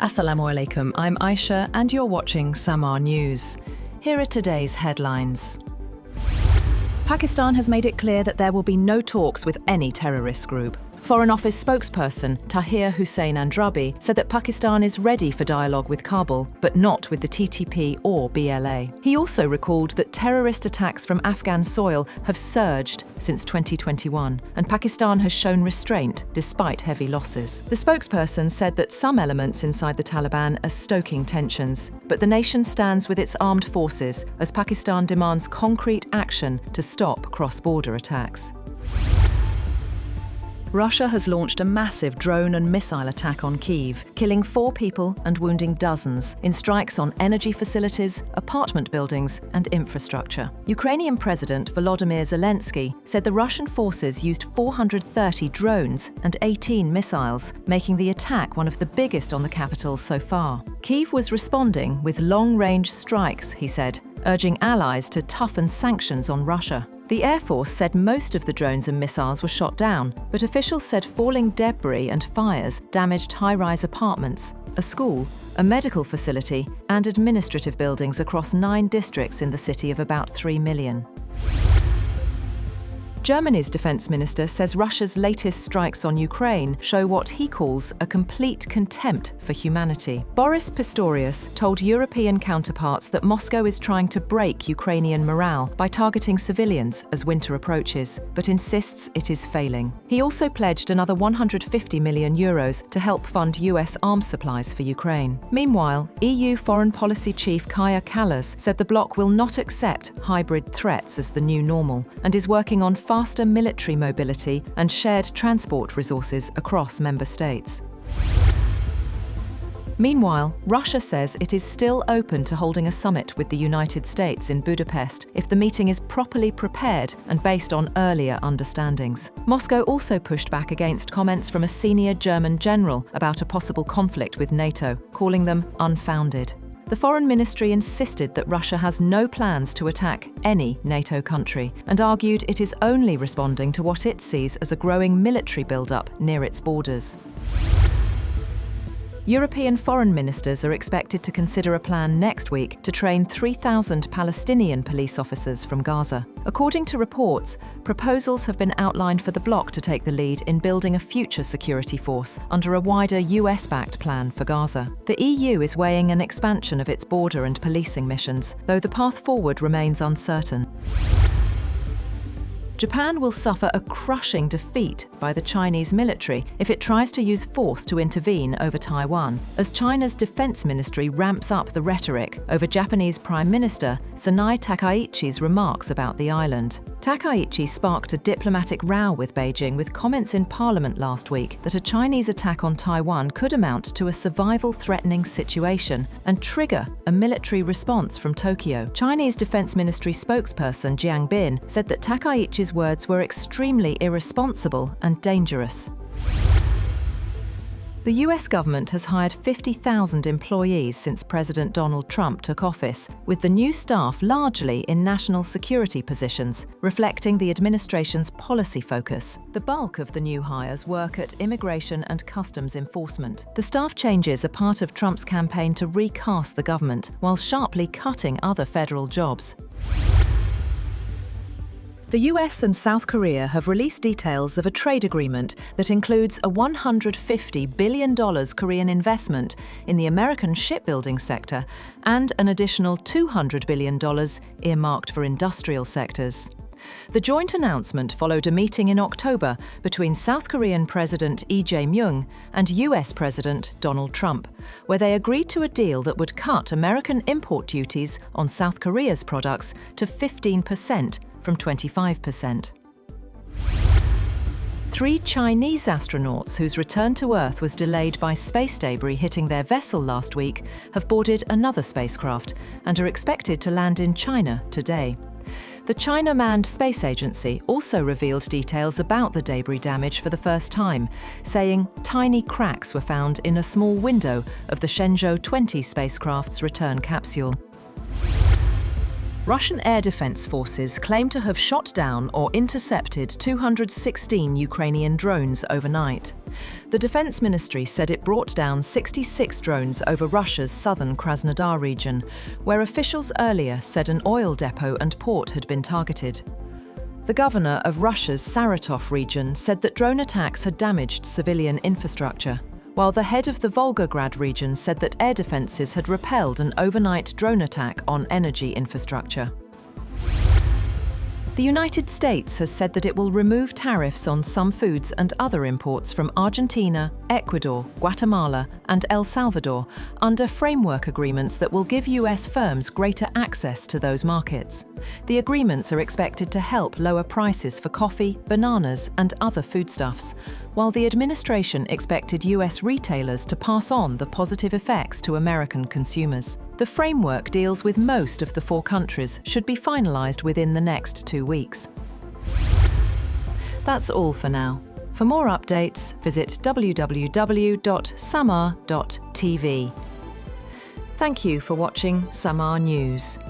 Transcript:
Assalamu alaikum, I'm Aisha and you're watching Samaa News. Here are today's headlines. Pakistan has made it clear that there will be no talks with any terrorist group. Foreign Office spokesperson Tahir Hussain Andrabi said that Pakistan is ready for dialogue with Kabul, but not with the TTP or BLA. He also recalled that terrorist attacks from Afghan soil have surged since 2021, and Pakistan has shown restraint despite heavy losses. The spokesperson said that some elements inside the Taliban are stoking tensions, but the nation stands with its armed forces as Pakistan demands concrete action to stop cross-border attacks. Russia has launched a massive drone and missile attack on Kyiv, killing 4 people and wounding dozens in strikes on energy facilities, apartment buildings and infrastructure. Ukrainian President Volodymyr Zelensky said the Russian forces used 430 drones and 18 missiles, making the attack one of the biggest on the capital so far. Kyiv was responding with long-range strikes, he said, urging allies to toughen sanctions on Russia. The Air Force said most of the drones and missiles were shot down, but officials said falling debris and fires damaged high-rise apartments, a school, a medical facility, and administrative buildings across 9 districts in the city of about 3 million. Germany's defense minister says Russia's latest strikes on Ukraine show what he calls a complete contempt for humanity. Boris Pistorius told European counterparts that Moscow is trying to break Ukrainian morale by targeting civilians as winter approaches, but insists it is failing. He also pledged another €150 million to help fund US arms supplies for Ukraine. Meanwhile, EU Foreign Policy Chief Kaja Kallas said the bloc will not accept hybrid threats as the new normal and is working on faster military mobility and shared transport resources across member states. Meanwhile, Russia says it is still open to holding a summit with the United States in Budapest if the meeting is properly prepared and based on earlier understandings. Moscow also pushed back against comments from a senior German general about a possible conflict with NATO, calling them unfounded. The Foreign Ministry insisted that Russia has no plans to attack any NATO country and argued it is only responding to what it sees as a growing military build-up near its borders. European foreign ministers are expected to consider a plan next week to train 3,000 Palestinian police officers from Gaza. According to reports, proposals have been outlined for the bloc to take the lead in building a future security force under a wider US-backed plan for Gaza. The EU is weighing an expansion of its border and policing missions, though the path forward remains uncertain. Japan will suffer a crushing defeat by the Chinese military if it tries to use force to intervene over Taiwan, as China's defense ministry ramps up the rhetoric over Japanese Prime Minister Sanai Takaichi's remarks about the island. Takaichi sparked a diplomatic row with Beijing with comments in Parliament last week that a Chinese attack on Taiwan could amount to a survival-threatening situation and trigger a military response from Tokyo. Chinese Defense Ministry spokesperson Jiang Bin said that Takaichi's words were extremely irresponsible and dangerous. The US government has hired 50,000 employees since President Donald Trump took office, with the new staff largely in national security positions, reflecting the administration's policy focus. The bulk of the new hires work at immigration and customs enforcement. The staff changes are part of Trump's campaign to recast the government, while sharply cutting other federal jobs. The US and South Korea have released details of a trade agreement that includes a $150 billion Korean investment in the American shipbuilding sector and an additional $200 billion earmarked for industrial sectors. The joint announcement followed a meeting in October between South Korean President Lee Jae-myung and US President Donald Trump, where they agreed to a deal that would cut American import duties on South Korea's products to 15% from 25%. 3 Chinese astronauts whose return to Earth was delayed by space debris hitting their vessel last week have boarded another spacecraft and are expected to land in China today. The China Manned Space Agency also revealed details about the debris damage for the first time, saying tiny cracks were found in a small window of the Shenzhou 20 spacecraft's return capsule. Russian air defense forces claim to have shot down or intercepted 216 Ukrainian drones overnight. The Defense Ministry said it brought down 66 drones over Russia's southern Krasnodar region, where officials earlier said an oil depot and port had been targeted. The governor of Russia's Saratov region said that drone attacks had damaged civilian infrastructure, while the head of the Volgograd region said that air defences had repelled an overnight drone attack on energy infrastructure. The United States has said that it will remove tariffs on some foods and other imports from Argentina, Ecuador, Guatemala, and El Salvador under framework agreements that will give US firms greater access to those markets. The agreements are expected to help lower prices for coffee, bananas, and other foodstuffs, while the administration expected US retailers to pass on the positive effects to American consumers. The framework deals with most of the 4 countries, should be finalised within the next 2 weeks. That's all for now. For more updates, visit www.samaa.tv. Thank you for watching Samaa News.